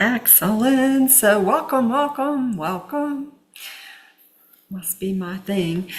Excellent. So welcome. Must be my thing.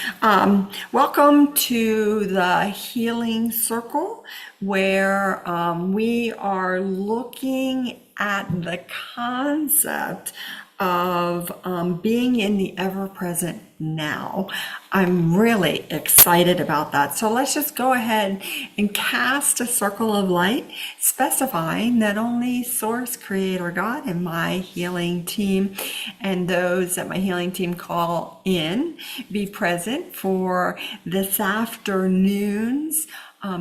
Welcome to the Healing Circle, where we are looking at the concept of being in the ever-present now. I'm really excited about that. So let's just go ahead and cast a circle of light, specifying that only Source, Creator, God, and my healing team and those that my healing team call in be present for this afternoon's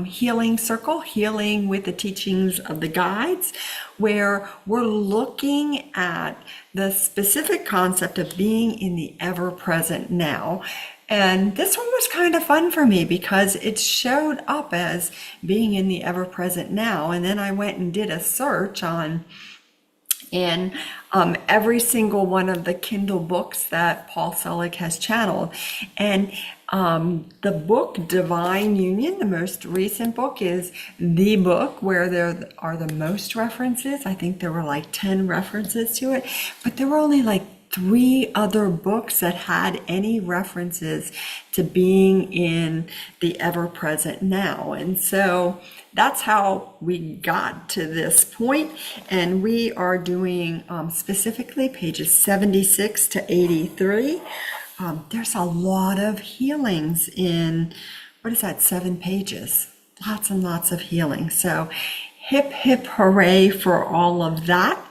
healing circle, healing with the teachings of the guides, where we're looking at the specific concept of being in the ever-present now. And this one was kind of fun for me because it showed up as being in the ever-present now. And then I went and did a search in every single one of the Kindle books that Paul Selig has channeled. And the book Divine Union, the most recent book, is the book where there are the most references. I think there were like 10 references to it, but there were only like 3 other books that had any references to being in the ever-present now. And so that's how we got to this point. And we are doing specifically pages 76 to 83. There's a lot of healings in, 7 pages? Lots and lots of healing. So hip, hip, hooray for all of that.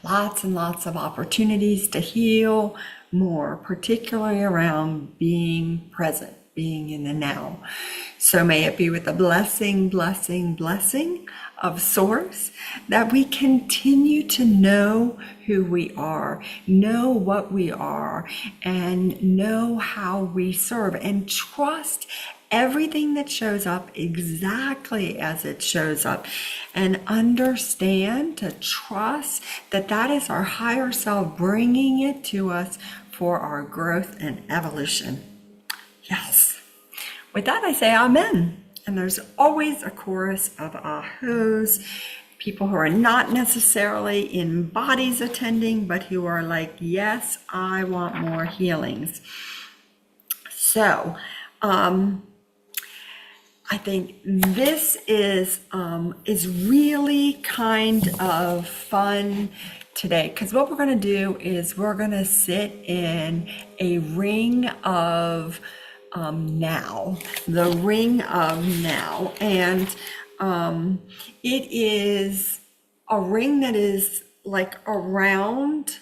Lots and lots of opportunities to heal more, particularly around being present, being in the now. So may it be with the blessing of Source that we continue to know who we are, know what we are, and know how we serve, and trust everything that shows up exactly as it shows up, and understand, to trust that that is our higher self bringing it to us for our growth and evolution. Yes. With that, I say amen. And there's always a chorus of ahos, people who are not necessarily in bodies attending, but who are like, yes, I want more healings. So, I think this is really kind of fun today, because what we're going to do is we're going to sit in a ring of now, the ring of now, and it is a ring that is like around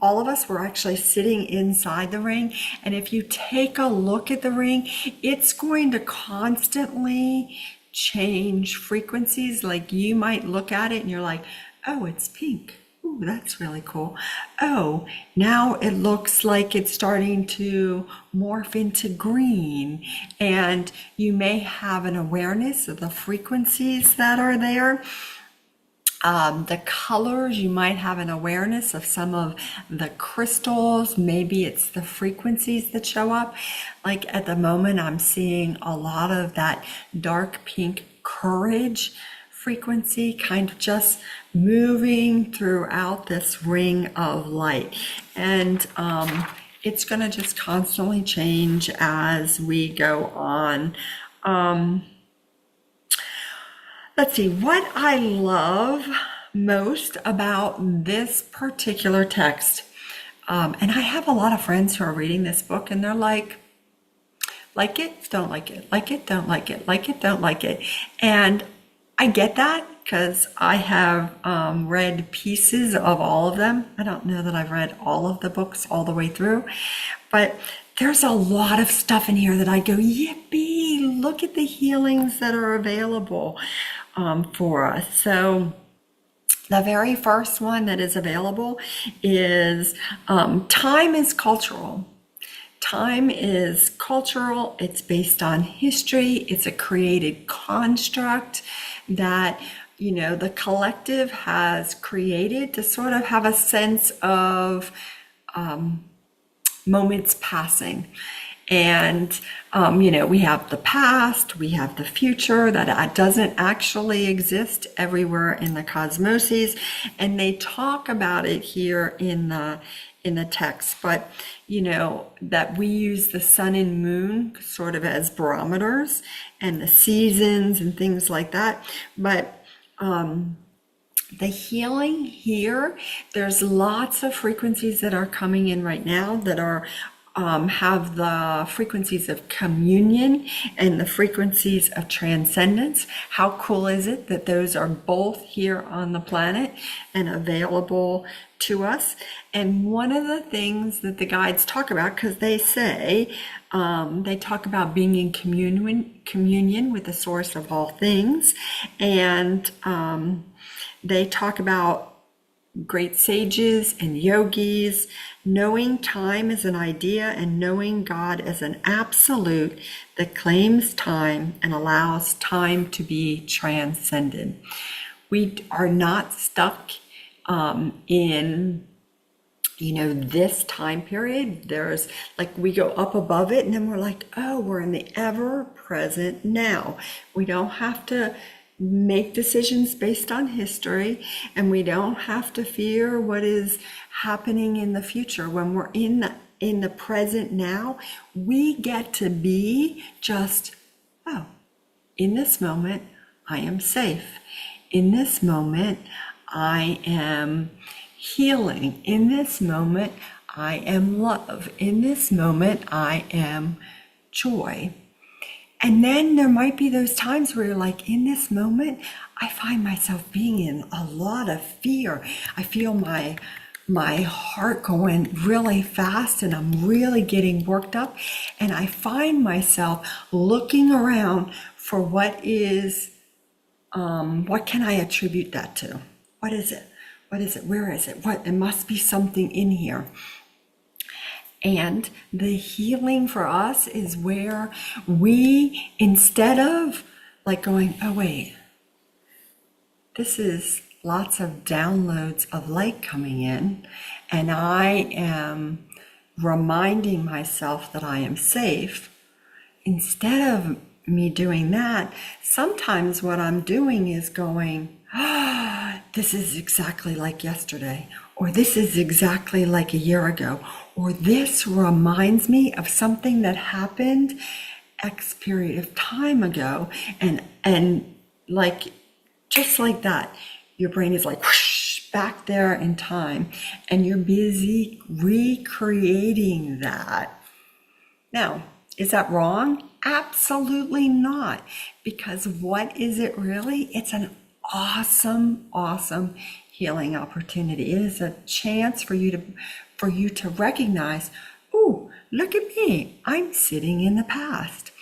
all of us. We're actually sitting inside the ring, and if you take a look at the ring, it's going to constantly change frequencies. Like you might look at it and you're like, oh, it's pink. Ooh, that's really cool. Oh, now it looks like it's starting to morph into green, and you may have an awareness of the frequencies that are there. The colors, you might have an awareness of some of the crystals. Maybe it's the frequencies that show up. Like at the moment, I'm seeing a lot of that dark pink courage frequency kind of just moving throughout this ring of light. And it's going to just constantly change as we go on. Let's see, what I love most about this particular text, and I have a lot of friends who are reading this book and they're like it, don't like it, like it, don't like it, like it, don't like it. And I get that because I have read pieces of all of them. I don't know that I've read all of the books all the way through, but there's a lot of stuff in here that I go, yippee, look at the healings that are available for us. So the very first one that is available is time is cultural. Time is cultural. It's based on history. It's a created construct that, the collective has created to sort of have a sense of moments passing. And, we have the past, we have the future that doesn't actually exist everywhere in the cosmoses. And they talk about it here in the text, but, that we use the sun and moon sort of as barometers and the seasons and things like that. But, the healing here, there's lots of frequencies that are coming in right now that are have the frequencies of communion and the frequencies of transcendence. How cool is it that those are both here on the planet and available to us? And one of the things that the guides talk about, because they say, they talk about being in communion with the source of all things. And they talk about great sages and yogis, knowing time as an idea and knowing God as an absolute that claims time and allows time to be transcended. We are not stuck in this time period. There's we go up above it and then we're like, oh, we're in the ever present now. We don't have to make decisions based on history, and we don't have to fear what is happening in the future. When we're in the present now, we get to be just, oh, in this moment, I am safe. In this moment, I am healing. In this moment, I am love. In this moment, I am joy. And then there might be those times where you're like, in this moment, I find myself being in a lot of fear. I feel my heart going really fast and I'm really getting worked up. And I find myself looking around for what can I attribute that to? What is it? What is it? Where is it? It must be something in here. And the healing for us is where we, instead of going, oh wait, this is lots of downloads of light coming in, and I am reminding myself that I am safe. Instead of me doing that, sometimes what I'm doing is going, this is exactly like yesterday, or this is exactly like a year ago, or this reminds me of something that happened X period of time ago, and just like that, your brain is whoosh, back there in time, and you're busy recreating that. Now, is that wrong? Absolutely not, because what is it really? It's an awesome, awesome healing opportunity. It is a chance for you to recognize, ooh, look at me. I'm sitting in the past.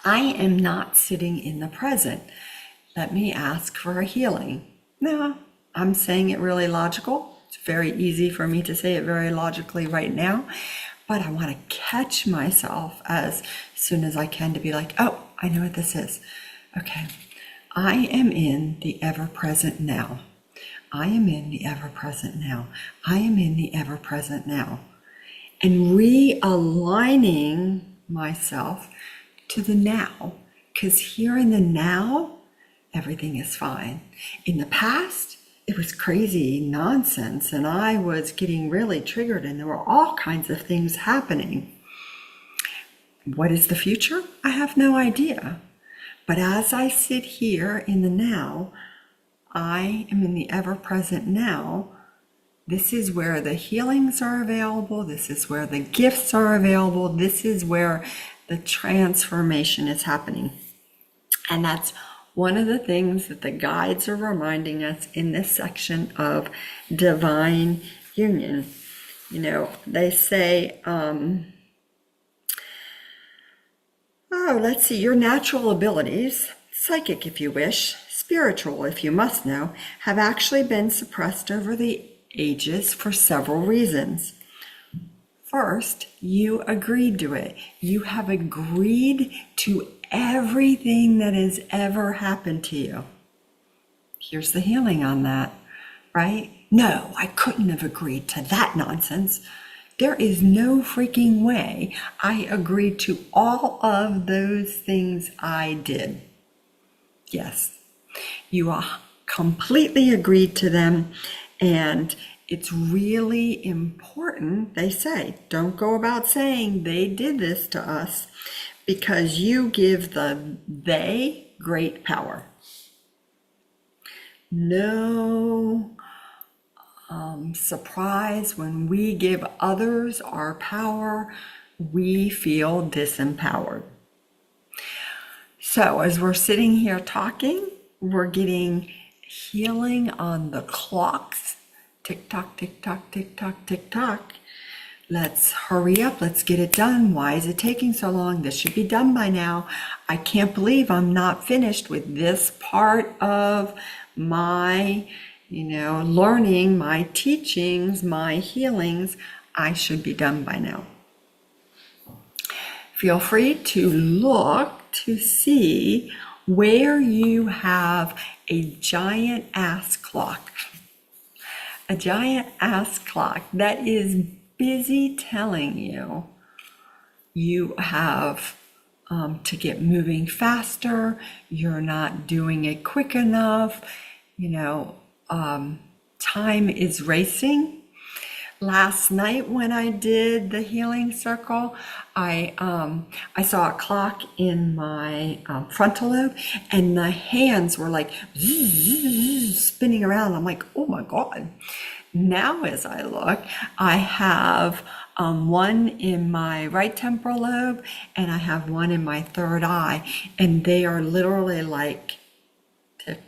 I am not sitting in the present. Let me ask for a healing. Now, I'm saying it really logical. It's very easy for me to say it very logically right now, but I want to catch myself as soon as I can to be like, oh, I know what this is. Okay, I am in the ever-present now. I am in the ever-present now. I am in the ever-present now. And realigning myself to the now, because here in the now, everything is fine. In the past, it was crazy nonsense, and I was getting really triggered, and there were all kinds of things happening. What is the future? I have no idea. But as I sit here in the now, I am in the ever-present now. This is where the healings are available. This is where the gifts are available. This is where the transformation is happening. And that's one of the things that the guides are reminding us in this section of divine union. They say, let's see, your natural abilities, psychic if you wish, spiritual if you must know, have actually been suppressed over the ages for several reasons. First, you agreed to it. You have agreed to everything that has ever happened to you. Here's the healing on that, right? No, I couldn't have agreed to that nonsense. There is no freaking way I agreed to all of those things I did. Yes, you are completely agreed to them, and it's really important, they say, don't go about saying they did this to us, because you give the they great power. No surprise, when we give others our power, we feel disempowered. So as we're sitting here talking, we're getting healing on the clocks. Tick tock, tick tock, tick tock, tick tock. Let's hurry up. Let's get it done. Why is it taking so long? This should be done by now. I can't believe I'm not finished with this part of my, learning, my teachings, my healings. I should be done by now. Feel free to look to see where you have a giant ass clock. A giant ass clock that is busy telling you you have to get moving faster, you're not doing it quick enough, time is racing. Last night when I did the healing circle, I saw a clock in my frontal lobe, and the hands were like spinning around. I'm like, oh my God. Now as I look, I have one in my right temporal lobe, and I have one in my third eye, and they are literally like tick,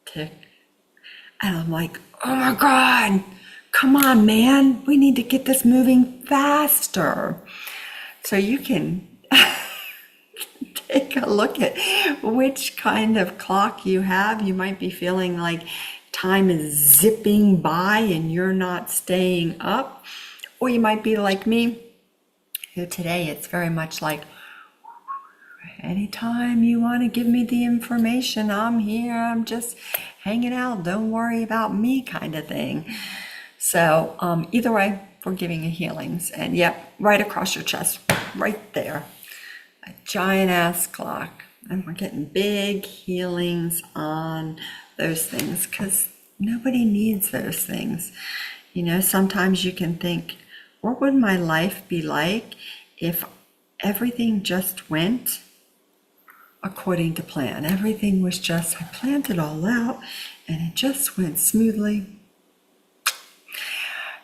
tick. And I'm like, oh my God, come on, man. We need to get this moving faster. So you can take a look at which kind of clock you have. You might be feeling like time is zipping by and you're not staying up. Or you might be like me, who today it's very much like, anytime you want to give me the information, I'm here. I'm just hanging out. Don't worry about me kind of thing. So either way, we're giving you healings. And yep, right across your chest, right there. A giant ass clock. And we're getting big healings on those things because nobody needs those things. Sometimes you can think, what would my life be like if everything just went according to plan? Everything was just, I planned it all out and it just went smoothly.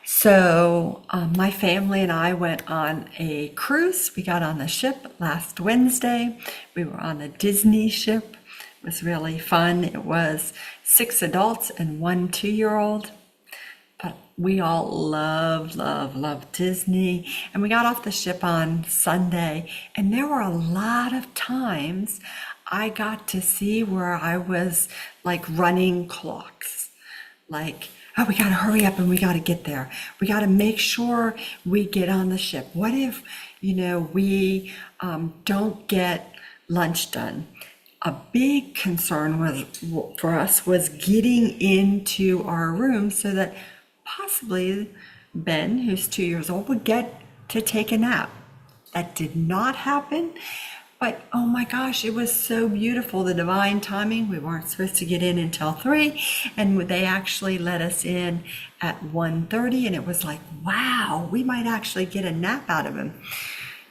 So my family and I went on a cruise. We got on the ship last Wednesday. We were on a Disney ship. It was really fun. It was 6 adults and 1 2-year-old. But we all love Disney. And we got off the ship on Sunday, and there were a lot of times I got to see where I was like running clocks. Like, oh, we got to hurry up and we got to get there. We got to make sure we get on the ship. What if, we don't get lunch done? A big concern for us was getting into our room so that possibly Ben, who's 2 years old, would get to take a nap. That did not happen, but oh my gosh, it was so beautiful, the divine timing. We weren't supposed to get in until 3, and they actually let us in at 1:30, and it was like, wow, we might actually get a nap out of him.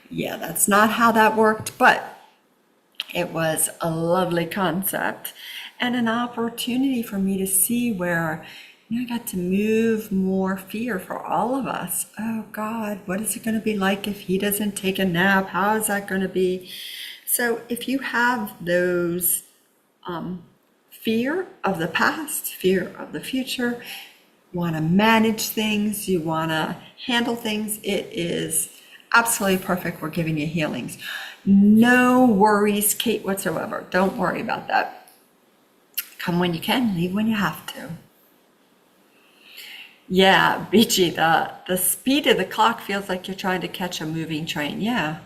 Yeah, that's not how that worked, but it was a lovely concept and an opportunity for me to see where I got to move more fear for all of us. Oh God, what is it going to be like if he doesn't take a nap? How is that going to be? So if you have those fear of the past, fear of the future, want to manage things, you want to handle things, it is absolutely perfect. We're giving you healings. No worries, Kate, whatsoever. Don't worry about that. Come when you can, leave when you have to. Yeah, Beachy, the speed of the clock feels like you're trying to catch a moving train. Yeah,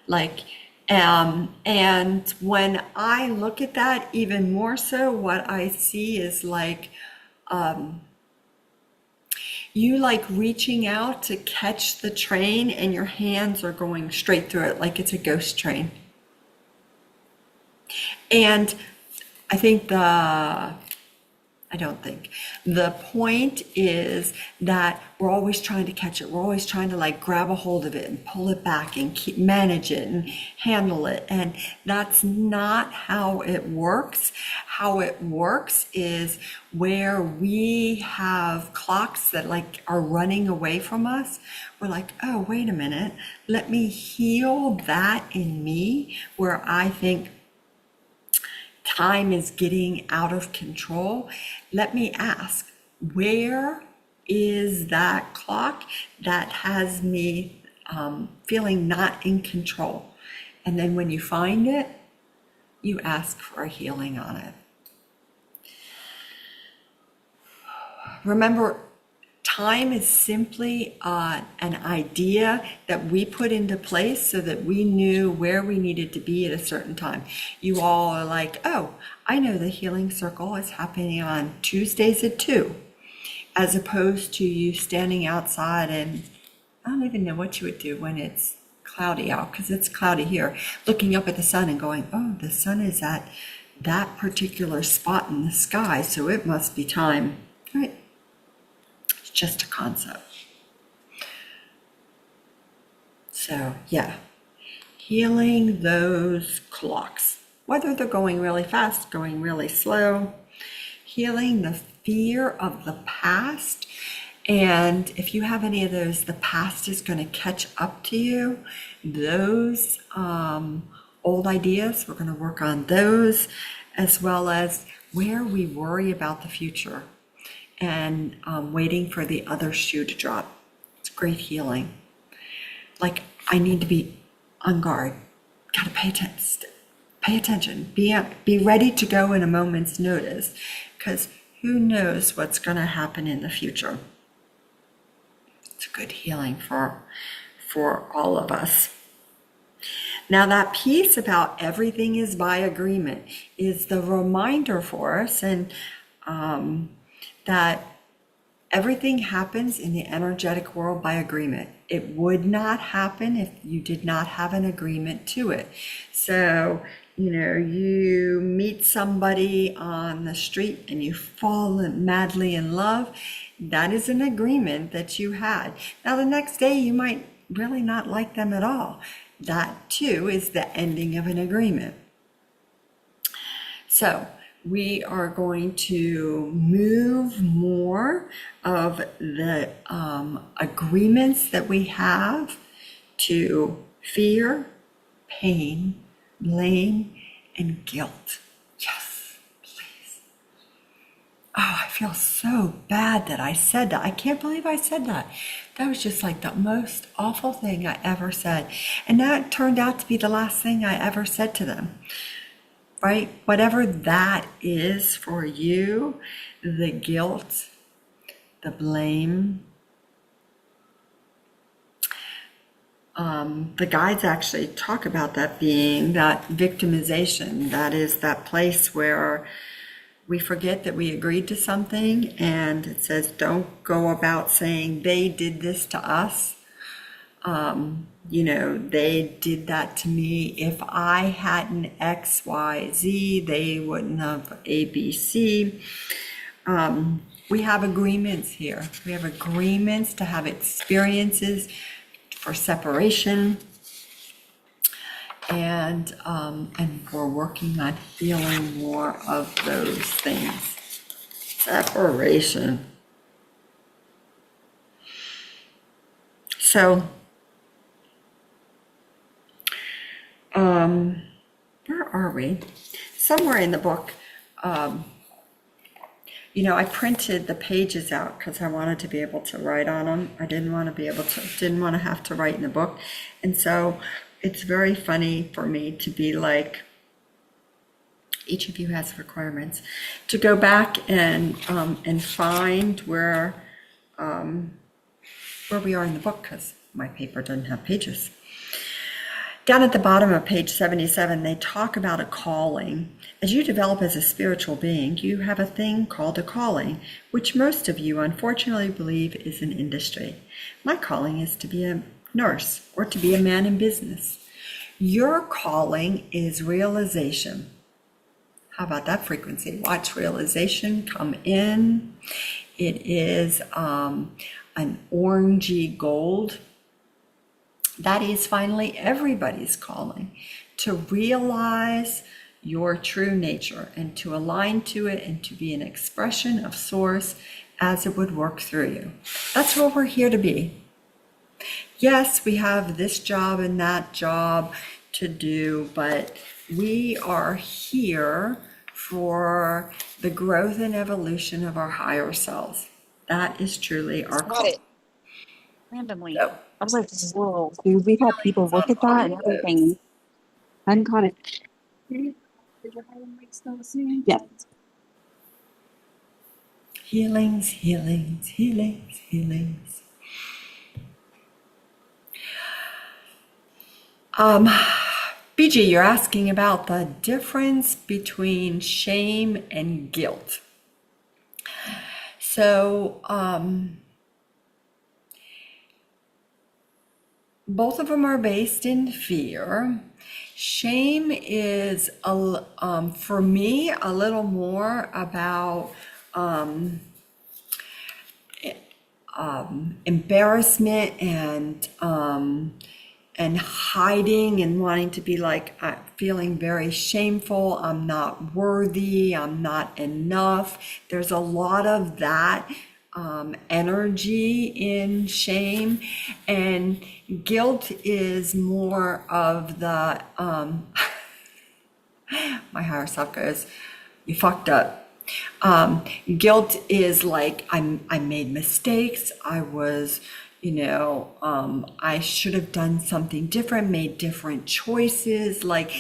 like, and when I look at that even more so, what I see is like, you like reaching out to catch the train and your hands are going straight through it like it's a ghost train. And the point is that we're always trying to catch it. We're always trying to like grab a hold of it and pull it back and manage it and handle it. And that's not how it works. How it works is where we have clocks that like are running away from us. We're like, oh, wait a minute. Let me heal that in me where I think time is getting out of control. Let me ask, where is that clock that has me feeling not in control? And then when you find it, you ask for a healing on it. Remember, time is simply an idea that we put into place so that we knew where we needed to be at a certain time. You all are like, oh, I know the healing circle is happening on Tuesdays at 2, as opposed to you standing outside and I don't even know what you would do when it's cloudy out, because it's cloudy here, looking up at the sun and going, oh, the sun is at that particular spot in the sky, so it must be time, right? Just a concept. So yeah, healing those clocks, whether they're going really fast, going really slow, healing the fear of the past. And if you have any of those, the past is going to catch up to you. Those old ideas, we're going to work on those, as well as where we worry about the future and waiting for the other shoe to drop. It's great healing. Like, I need to be on guard. Gotta pay attention. Be ready to go in a moment's notice, because who knows what's gonna happen in the future. It's a good healing for all of us. Now, that piece about everything is by agreement is the reminder for us, and that everything happens in the energetic world by agreement. It would not happen if you did not have an agreement to it. So, you meet somebody on the street and you fall madly in love. That is an agreement that you had. Now, the next day you might really not like them at all. That too is the ending of an agreement. So, we are going to move more of the agreements that we have to fear, pain, blame, and guilt. Yes, please. Oh, I feel so bad that I said that. I can't believe I said that. That was just like the most awful thing I ever said. And that turned out to be the last thing I ever said to them. Right? Whatever that is for you, the guilt, the blame. The guides actually talk about that being that victimization. That is that place where we forget that we agreed to something, and it says, don't go about saying they did this to us. They did that to me. If I hadn't X, Y, Z, they wouldn't have A, B, C. We have agreements here. We have agreements to have experiences for separation. And we're working on healing more of those things. Separation. So, where are we? Somewhere in the book, I printed the pages out because I wanted to be able to write on them. I didn't want to have to write in the book. And so it's very funny for me to be like, each of you has requirements, to go back and find where we are in the book, because my paper doesn't have pages. Down at the bottom of page 77, they talk about a calling. As you develop as a spiritual being, you have a thing called a calling, which most of you unfortunately believe is an industry. My calling is to be a nurse or to be a man in business. Your calling is realization. How about that frequency? Watch realization come in. It is an orangey gold. That is finally everybody's calling, to realize your true nature and to align to it and to be an expression of Source as it would work through you. That's what we're here to be. Yes, we have this job and that job to do, but we are here for the growth and evolution of our higher selves. That is truly our Got calling. it. Randomly. So, I was like, whoa, dude, we've had people look at that and everything. I hadn't caught it. Yeah. healings, healings, healings, healings. BG, you're asking about the difference between shame and guilt. So, both of them are based in fear. Shame is, for me, a little more about embarrassment and hiding and wanting to be like, feeling very shameful. I'm not worthy. I'm not enough. There's a lot of that energy in shame, and guilt is more of the my higher self goes, you fucked up. Guilt is like, I made mistakes. I was, I should have done something different, made different choices. Like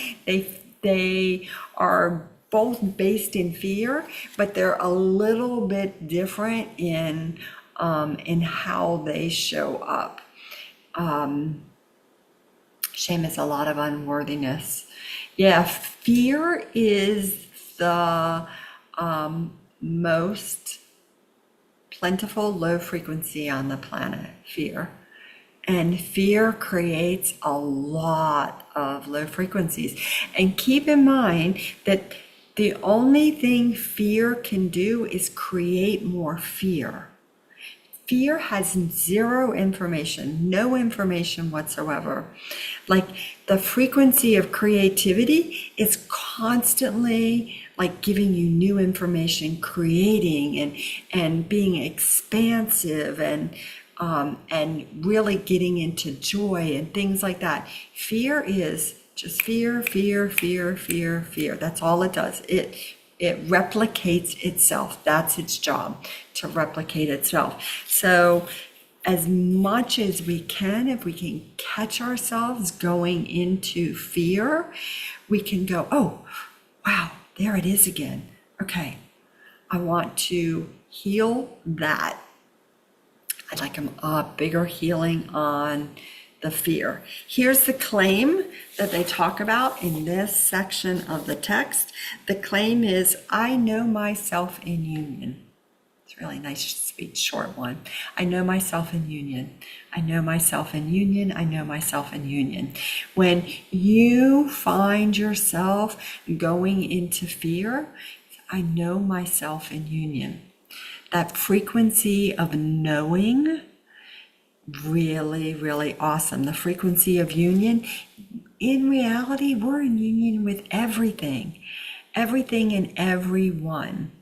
they are both based in fear, but they're a little bit different in how they show up. Shame is a lot of unworthiness. Yeah, fear is the most plentiful low frequency on the planet, fear. And fear creates a lot of low frequencies. And keep in mind that the only thing fear can do is create more fear. Fear has zero information, no information whatsoever. Like the frequency of creativity is constantly like giving you new information, creating and being expansive and really getting into joy and things like that. Fear is just fear, fear, fear, fear, fear. That's all it does. It replicates itself. That's its job, to replicate itself. So as much as we can, if we can catch ourselves going into fear, we can go, oh, wow, there it is again. Okay, I want to heal that. I'd like a bigger healing on the fear. Here's the claim that they talk about in this section of the text. The claim is, I know myself in union. It's really nice, sweet, short one. I know myself in union. I know myself in union. I know myself in union. When you find yourself going into fear, I know myself in union. That frequency of knowing, really, really awesome. The frequency of union. In reality, we're in union with everything and everyone.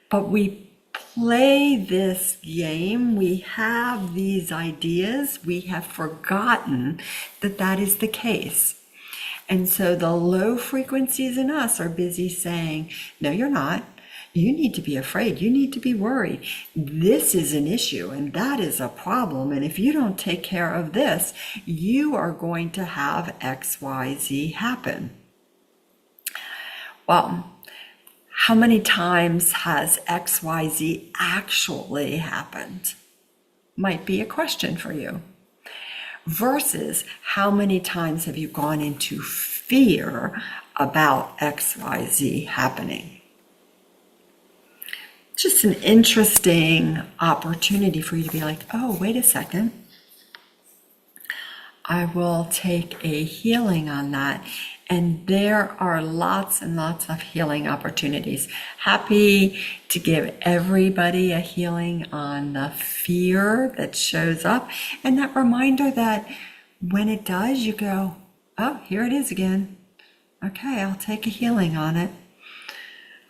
But we play this game. We have these ideas. We have forgotten that that is the case. And so the low frequencies in us are busy saying, no, you're not. You need to be afraid. You need to be worried. This is an issue and that is a problem. And if you don't take care of this, you are going to have X, Y, Z happen. Well, how many times has X, Y, Z actually happened? Might be a question for you. versus how many times have you gone into fear about XYZ happening. Just an interesting opportunity for you to be like, oh, wait a second. I will take a healing on that. And there are lots and lots of healing opportunities. Happy to give everybody a healing on the fear that shows up. And that reminder that when it does, you go, oh, here it is again. Okay, I'll take a healing on it.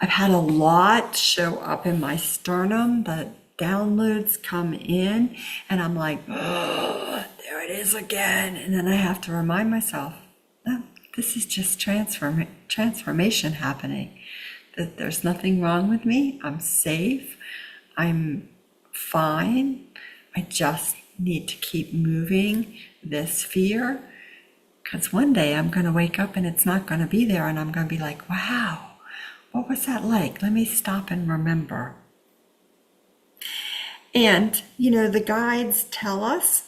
I've had a lot show up in my sternum. The downloads come in and I'm like, oh, there it is again. And then I have to remind myself, oh, this is just transformation happening. That there's nothing wrong with me. I'm safe. I'm fine. I just need to keep moving this fear, because one day I'm going to wake up and it's not going to be there, and I'm going to be like, wow, what was that like? Let me stop and remember. And, the guides tell us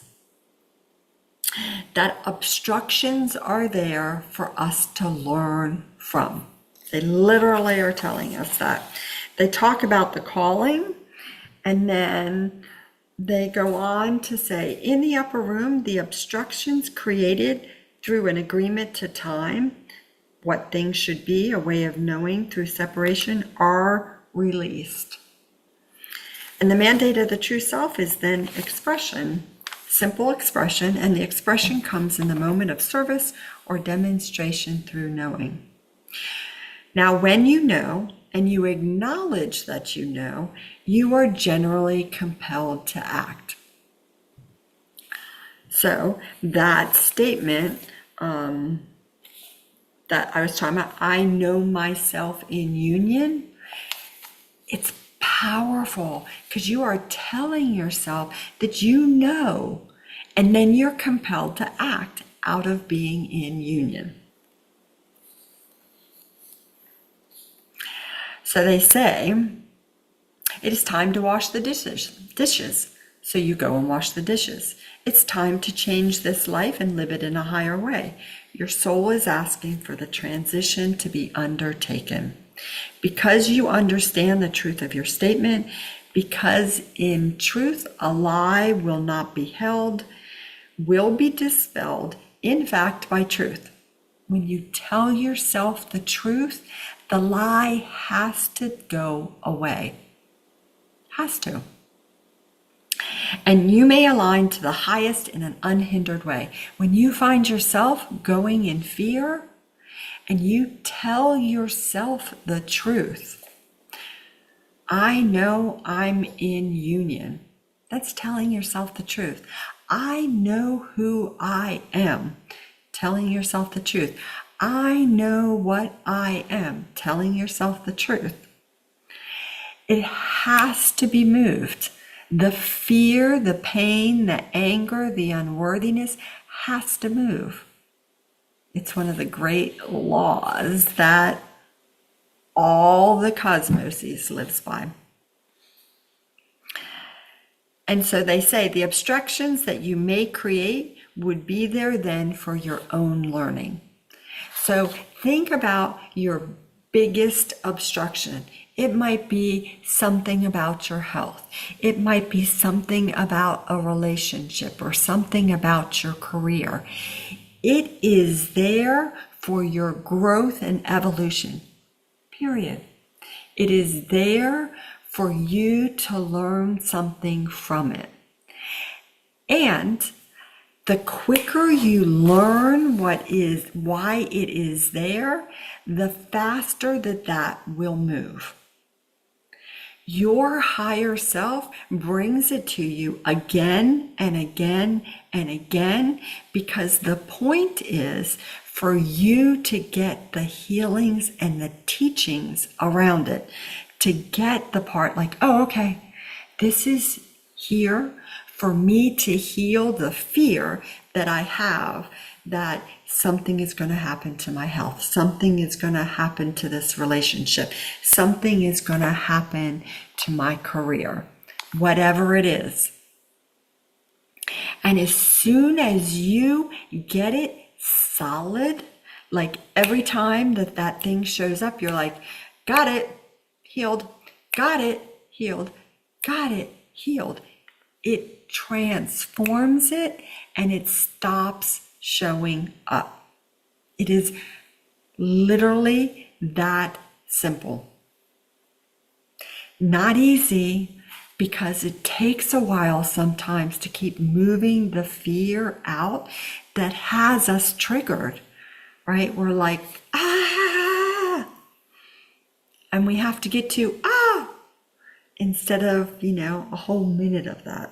that obstructions are there for us to learn from. They literally are telling us that. They talk about the calling, and then they go on to say, in the upper room, the obstructions created through an agreement to time, what things should be, a way of knowing through separation, are released. And the mandate of the true self is then expression, simple expression, and the expression comes in the moment of service or demonstration through knowing. Now, when you know and you acknowledge that you are generally compelled to act. So that statement that I was talking about, I know myself in union, it's powerful because you are telling yourself that you know, and then you're compelled to act out of being in union. So they say, it is time to wash the dishes. So you go and wash the dishes. It's time to change this life and live it in a higher way. Your soul is asking for the transition to be undertaken. Because you understand the truth of your statement, because in truth a lie will not be held, will be dispelled, in fact, by truth. When you tell yourself the truth, the lie has to go away. Has to. And you may align to the highest in an unhindered way. When you find yourself going in fear and you tell yourself the truth, I know I'm in union. That's telling yourself the truth. I know who I am. Telling yourself the truth. I know what I am. Telling yourself the truth. It has to be moved. The fear, the pain, the anger, the unworthiness has to move. It's one of the great laws that all the cosmos lives by. And so they say the obstructions that you may create would be there then for your own learning. So think about your biggest obstruction. It might be something about your health. It might be something about a relationship or something about your career. It is there for your growth and evolution, period. It is there for you to learn something from it. And the quicker you learn why it is there, the faster that will move. Your higher self brings it to you again and again and again, because the point is for you to get the healings and the teachings around it, to get the part like, oh, okay, this is here for me to heal the fear that I have that something is going to happen to my health. Something is going to happen to this relationship. Something is going to happen to my career. Whatever it is. And as soon as you get it solid, like every time that that thing shows up, you're like, got it, healed, got it, healed, got it, healed. It transforms it and it stops showing up. It is literally that simple. Not easy, because it takes a while sometimes to keep moving the fear out that has us triggered, right? We're like, ah, and we have to get to, ah, instead of, a whole minute of that.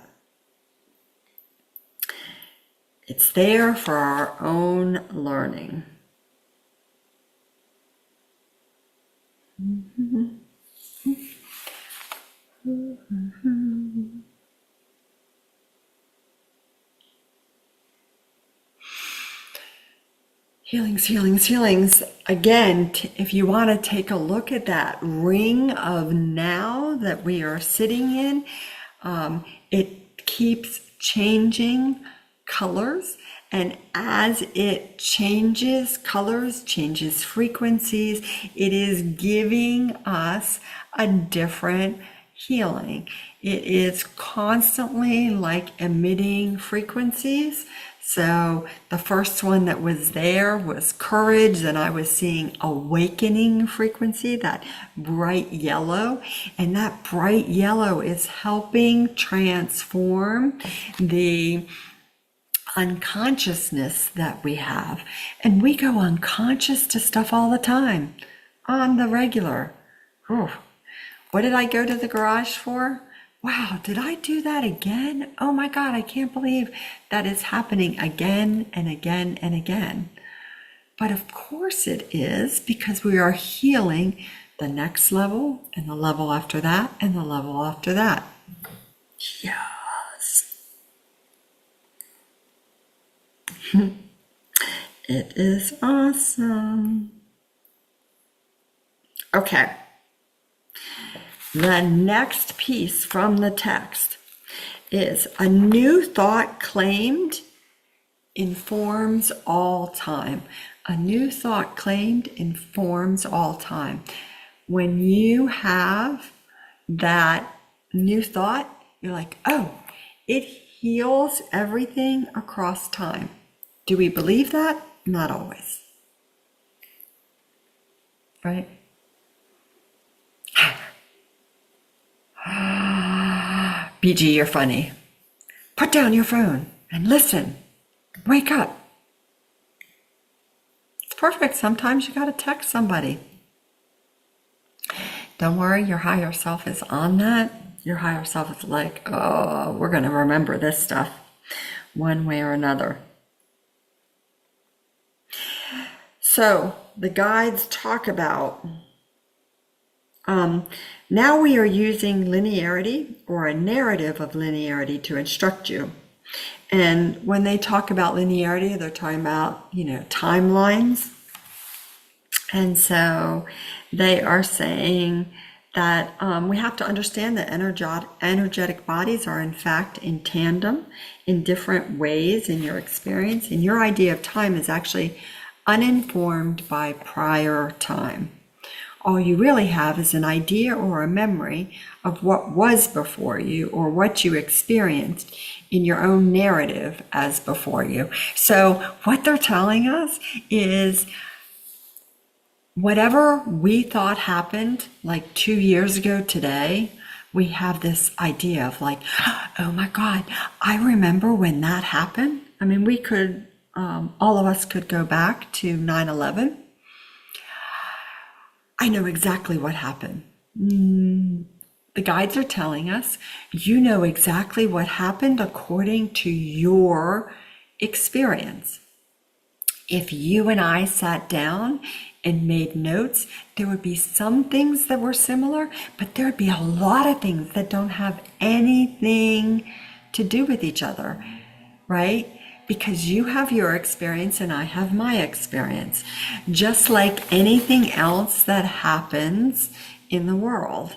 It's there for our own learning. Healings, healings, healings. Again, if you want to take a look at that ring of now that we are sitting in, it keeps changing colors. And as it changes colors, changes frequencies, it is giving us a different healing. It is constantly like emitting frequencies. So the first one that was there was courage. Then I was seeing awakening frequency, that bright yellow. And that bright yellow is helping transform the unconsciousness that we have. And we go unconscious to stuff all the time, on the regular. Whew. What did I go to the garage for? Wow, did I do that again? Oh my God, I can't believe that is happening again and again and again. But of course it is, because we are healing the next level and the level after that and the level after that. Yes. It is awesome. Okay. The next piece from the text is a new thought claimed informs all time. A new thought claimed informs all time. When you have that new thought, you're like, oh, it heals everything across time. Do we believe that? Not always. Right? BG, you're funny. Put down your phone and listen. Wake up. It's perfect. Sometimes you got to text somebody. Don't worry, your higher self is on that. Your higher self is like, oh, we're going to remember this stuff one way or another. So the guides talk about now we are using linearity, or a narrative of linearity, to instruct you. And when they talk about linearity, they're talking about, timelines. And so they are saying that we have to understand that energetic bodies are in fact in tandem in different ways in your experience. And your idea of time is actually uninformed by prior time. All you really have is an idea or a memory of what was before you, or what you experienced in your own narrative as before you. So what they're telling us is whatever we thought happened like 2 years ago today, we have this idea of like, oh my God, I remember when that happened. I mean, we could, all of us could go back to 9/11. I know exactly what happened. The guides are telling us, you know exactly what happened according to your experience. If you and I sat down and made notes, there would be some things that were similar, but there would be a lot of things that don't have anything to do with each other, right? Because you have your experience and I have my experience. Just like anything else that happens in the world,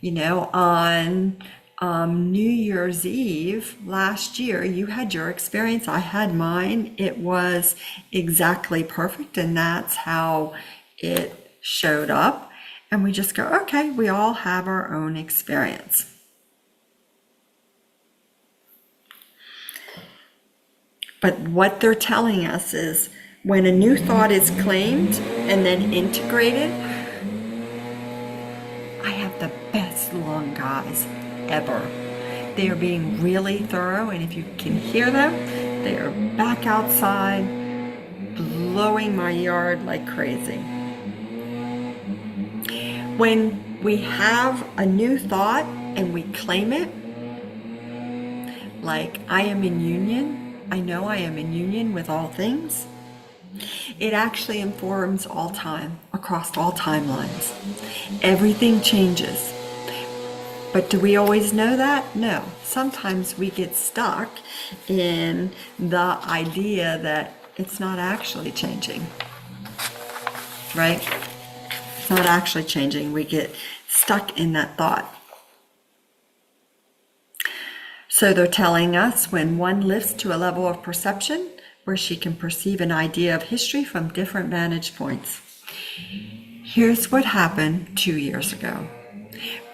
on New Year's Eve last year, you had your experience, I had mine. It was exactly perfect, and that's how it showed up. And we just go, okay, we all have our own experience. But what they're telling us is when a new thought is claimed and then integrated, I have the best lung guys ever. They are being really thorough, and if you can hear them, they are back outside blowing my yard like crazy. When we have a new thought and we claim it, like I am in union, I know I am in union with all things, it actually informs all time, across all timelines. Everything changes. But do we always know that? No. Sometimes we get stuck in the idea that it's not actually changing, right? It's not actually changing. We get stuck in that thought. So they're telling us when one lifts to a level of perception where she can perceive an idea of history from different vantage points. Here's what happened 2 years ago.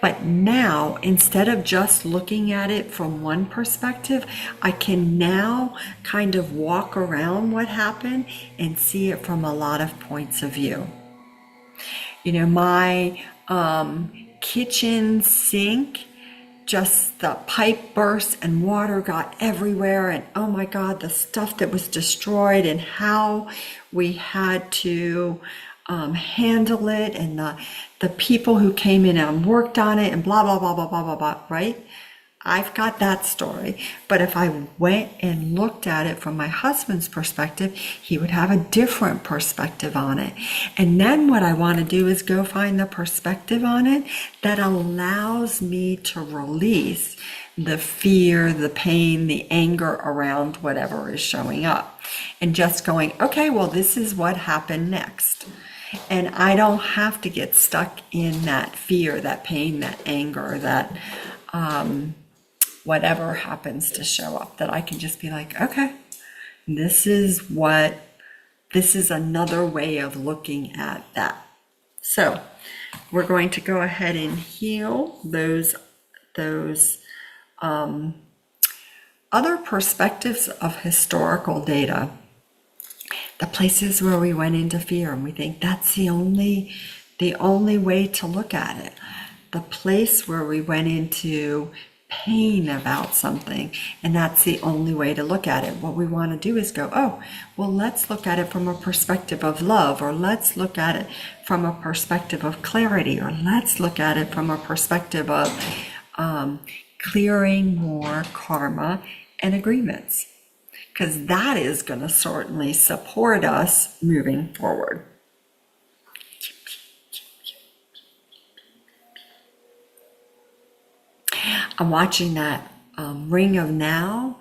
But now, instead of just looking at it from one perspective, I can now kind of walk around what happened and see it from a lot of points of view. You know, my kitchen sink, just the pipe burst and water got everywhere, and oh my God, the stuff that was destroyed and how we had to handle it, and the people who came in and worked on it, and blah, blah, blah, blah, blah, blah, blah, right? I've got that story. But if I went and looked at it from my husband's perspective, he would have a different perspective on it. And then what I want to do is go find the perspective on it that allows me to release the fear, the pain, the anger around whatever is showing up. And just going, okay, well, this is what happened next. And I don't have to get stuck in that fear, that pain, that anger, that whatever happens to show up, that I can just be like, okay, this is another way of looking at that. So we're going to go ahead and heal those other perspectives of historical data. The places where we went into fear and we think that's the only way to look at it. The place where we went into pain about something and that's the only way to look at it. What we want to do is go, oh, well, let's look at it from a perspective of love, or let's look at it from a perspective of clarity, or let's look at it from a perspective of clearing more karma and agreements. Because that is going to certainly support us moving forward. I'm watching that ring of now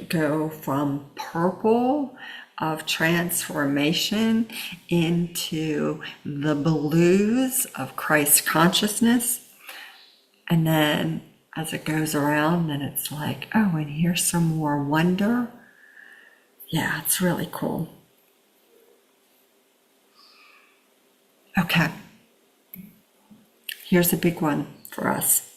go from purple of transformation into the blues of Christ consciousness. And then as it goes around, then it's like, oh, and here's some more wonder. Yeah, it's really cool. Okay. Here's a big one for us.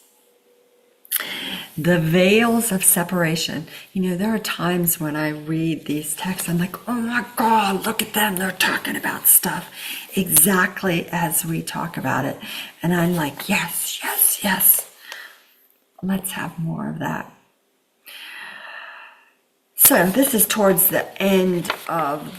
The veils of separation. You know, there are times when I read these texts, I'm like, oh my God, look at them. They're talking about stuff exactly as we talk about it. And I'm like, yes, yes, yes. Let's have more of that. So this is towards the end of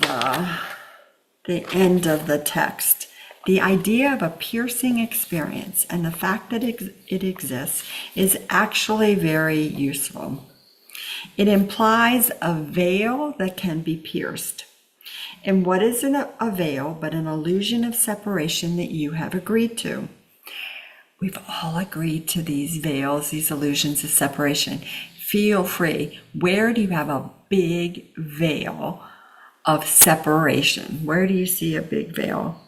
the text. The idea of a piercing experience and the fact that it exists is actually very useful. It implies a veil that can be pierced. And what is a veil but an illusion of separation that you have agreed to? We've all agreed to these veils, these illusions of separation. Feel free. Where do you have a big veil of separation? Where do you see a big veil?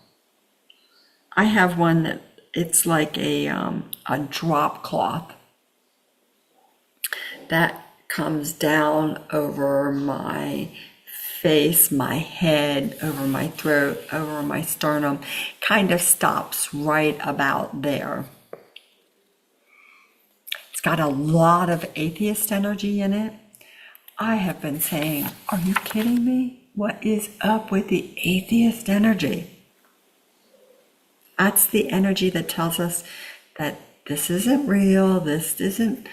I have one that it's like a drop cloth. that comes down over my face, my head, over my throat, over my sternum, kind of stops right about there. It's got a lot of atheist energy in it. I have been saying, are you kidding me? What is up with the atheist energy? That's the energy that tells us that this isn't real, this isn't,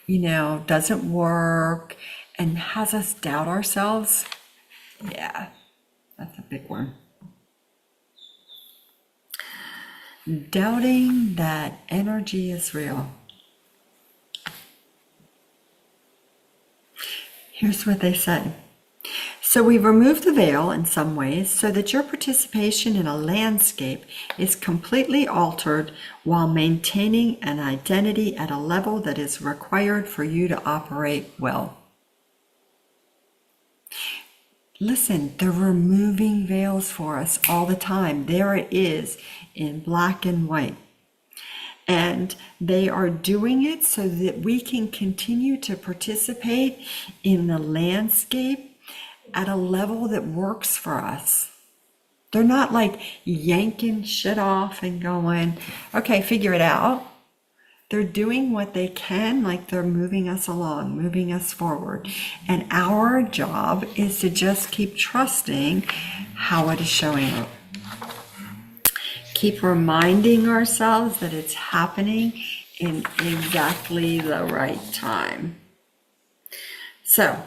doesn't work, and has us doubt ourselves. Yeah, that's a big one. Doubting that energy is real. Here's what they say. So we remove the veil in some ways so that your participation in a landscape is completely altered while maintaining an identity at a level that is required for you to operate well. Listen, they're removing veils for us all the time. There it is in black and white. And they are doing it so that we can continue to participate in the landscape at a level that works for us. They're not like yanking shit off and going, okay, figure it out. They're doing what they can, like they're moving us along, moving us forward. And our job is to just keep trusting how it is showing up. Keep reminding ourselves that it's happening in exactly the right time. So,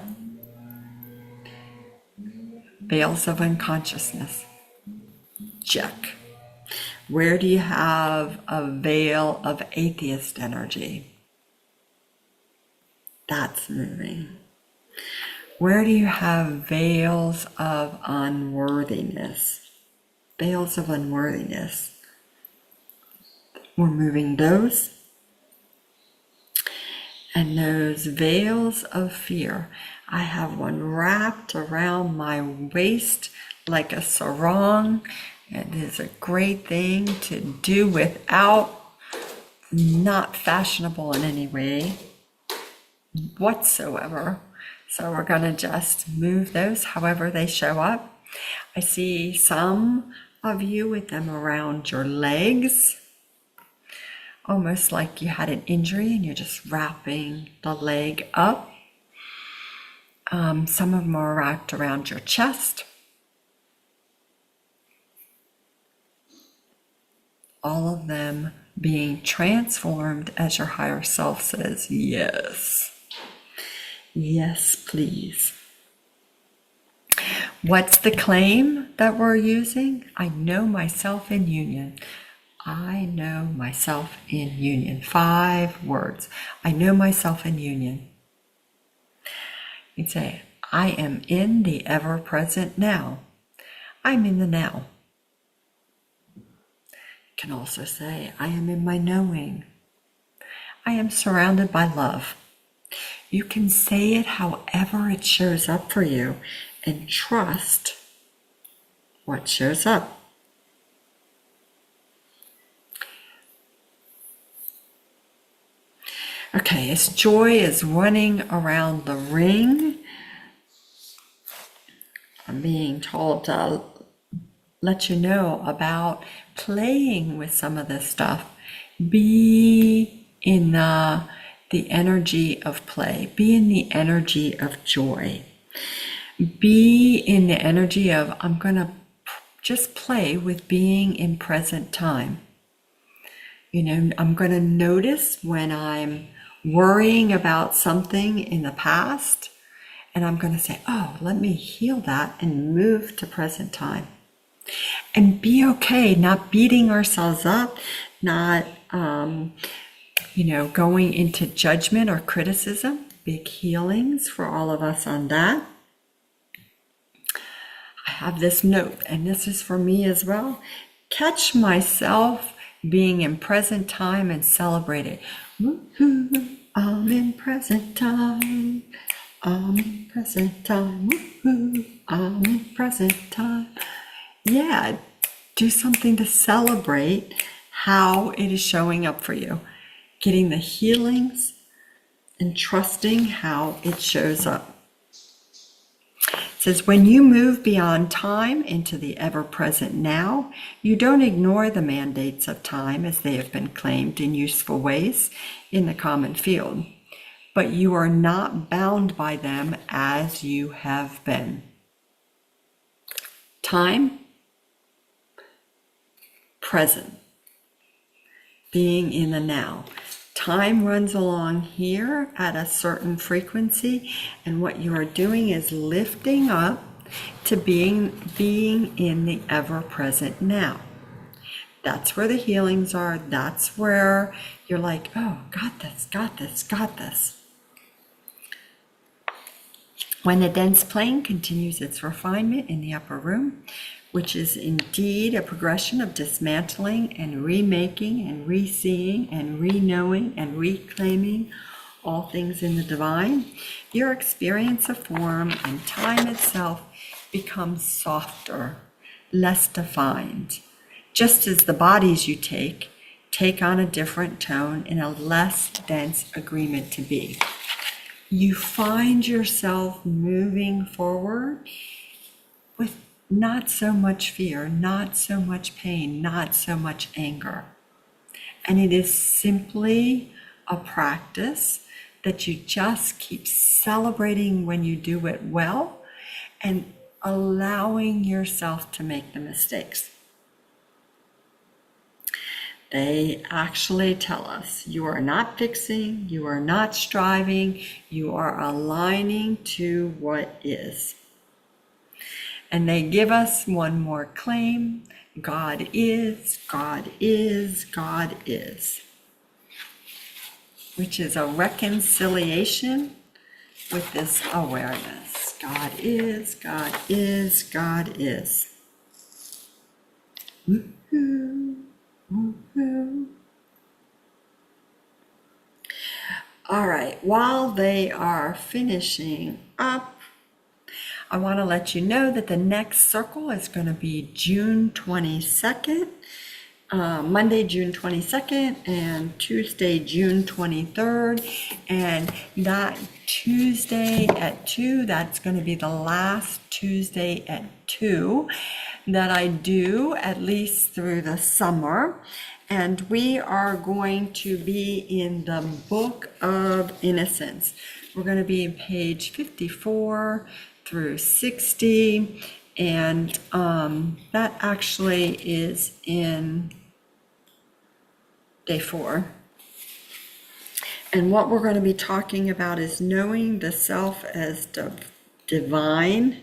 veils of unconsciousness. Check. Where do you have a veil of atheist energy? That's moving. Where do you have veils of unworthiness? Veils of unworthiness. We're moving those. And those veils of fear. I have one wrapped around my waist like a sarong. It is a great thing to do without, not fashionable in any way whatsoever. So we're going to just move those however they show up. I see some of you with them around your legs, almost like you had an injury and you're just wrapping the leg up. Some of them are wrapped around your chest. All of them being transformed as your higher self says, yes. Yes, please. What's the claim that we're using? I know myself in union. I know myself in union. 5 words. I know myself in union. You'd say, I am in the ever-present now. I'm in the now. You can also say, I am in my knowing. I am surrounded by love. You can say it however it shows up for you and trust what shows up. Okay, as joy is running around the ring, I'm being told to let you know about playing with some of this stuff. Be in the energy of play. Be in the energy of joy. Be in the energy of, I'm going to just play with being in present time. I'm going to notice when I'm worrying about something in the past, and I'm going to say, oh, let me heal that and move to present time. And be okay, not beating ourselves up, not, going into judgment or criticism. Big healings for all of us on that. I have this note, and this is for me as well. Catch myself being in present time and celebrate it. Woo-hoo, I'm in present time. I'm in present time. Woo-hoo, I'm in present time. Yeah, do something to celebrate how it is showing up for you. Getting the healings and trusting how it shows up. It says, when you move beyond time into the ever-present now, you don't ignore the mandates of time as they have been claimed in useful ways in the common field, but you are not bound by them as you have been. Time, present, being in the now. Time runs along here at a certain frequency, and what you are doing is lifting up to being in the ever-present now. That's where the healings are. That's where you're like, oh, got this, got this, got this. When the dense plane continues its refinement in the upper room, which is indeed a progression of dismantling and remaking and re-seeing and re-knowing and reclaiming all things in the divine, your experience of form and time itself becomes softer, less defined, just as the bodies you take on a different tone in a less dense agreement to be. You find yourself moving forward with not so much fear, not so much pain, not so much anger. And it is simply a practice that you just keep celebrating when you do it well and allowing yourself to make the mistakes. They actually tell us you are not fixing, you are not striving, you are aligning to what is. And they give us one more claim: God is, God is, God is. Which is a reconciliation with this awareness. God is, God is, God is. Woo-hoo, woo-hoo. All right, while they are finishing up, I want to let you know that the next circle is going to be June 22nd, Monday, June 22nd, and Tuesday, June 23rd. And that Tuesday at 2, that's going to be the last Tuesday at 2 that I do, at least through the summer. And we are going to be in the Book of Innocence. We're going to be in page 54 through 60, and that actually is in day 4. And what we're going to be talking about is knowing the self as divine,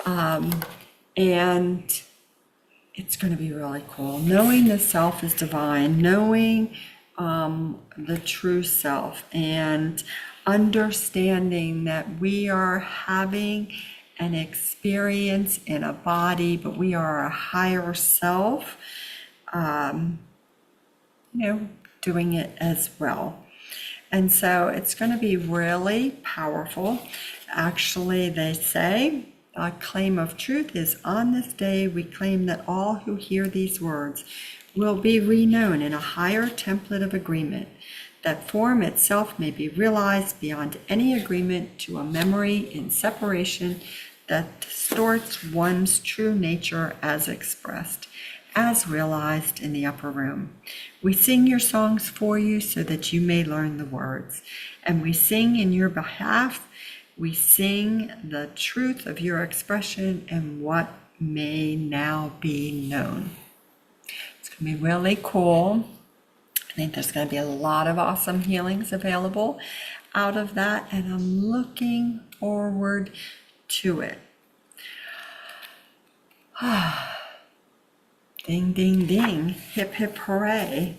and it's going to be really cool. Knowing the self is divine, knowing the true self, and understanding that we are having an experience in a body, but we are a higher self, doing it as well. And so it's going to be really powerful. Actually, they say, a claim of truth is, on this day we claim that all who hear these words will be reknown in a higher template of agreement, that form itself may be realized beyond any agreement to a memory in separation that distorts one's true nature as expressed, as realized in the upper room. We sing your songs for you so that you may learn the words, and we sing in your behalf. We sing the truth of your expression and what may now be known. It's going to be really cool. I think there's going to be a lot of awesome healings available out of that, and I'm looking forward to it. Ding, ding, ding. Hip, hip, hooray.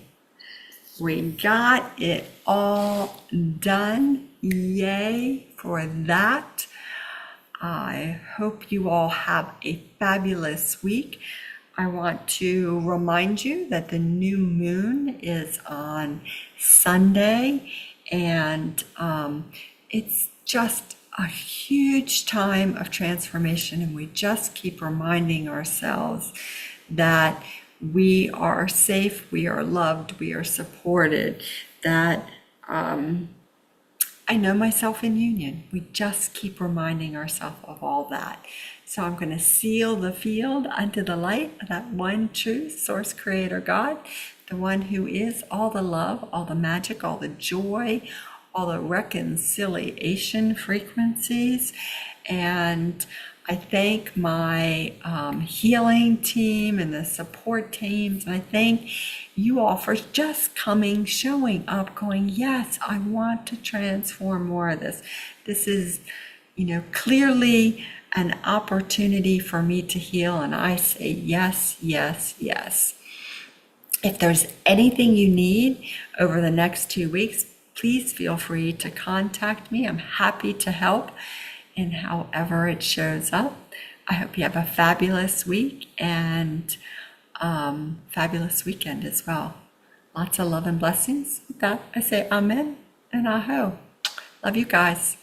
We got it all done. Yay for that. I hope you all have a fabulous week. I want to remind you that the new moon is on Sunday, and it's just a huge time of transformation, and we just keep reminding ourselves that we are safe, we are loved, we are supported, that I know myself in union. We just keep reminding ourselves of all that. So I'm going to seal the field unto the light of that one true source creator God, the one who is all the love, all the magic, all the joy, all the reconciliation frequencies. And I thank my healing team and the support teams. And I thank you all for just coming, showing up, going, yes, I want to transform more of this. This is, clearly an opportunity for me to heal. And I say, yes, yes, yes. If there's anything you need over the next 2 weeks, please feel free to contact me. I'm happy to help in however it shows up. I hope you have a fabulous week and fabulous weekend as well. Lots of love and blessings. With that, I say amen and aho. Love you guys.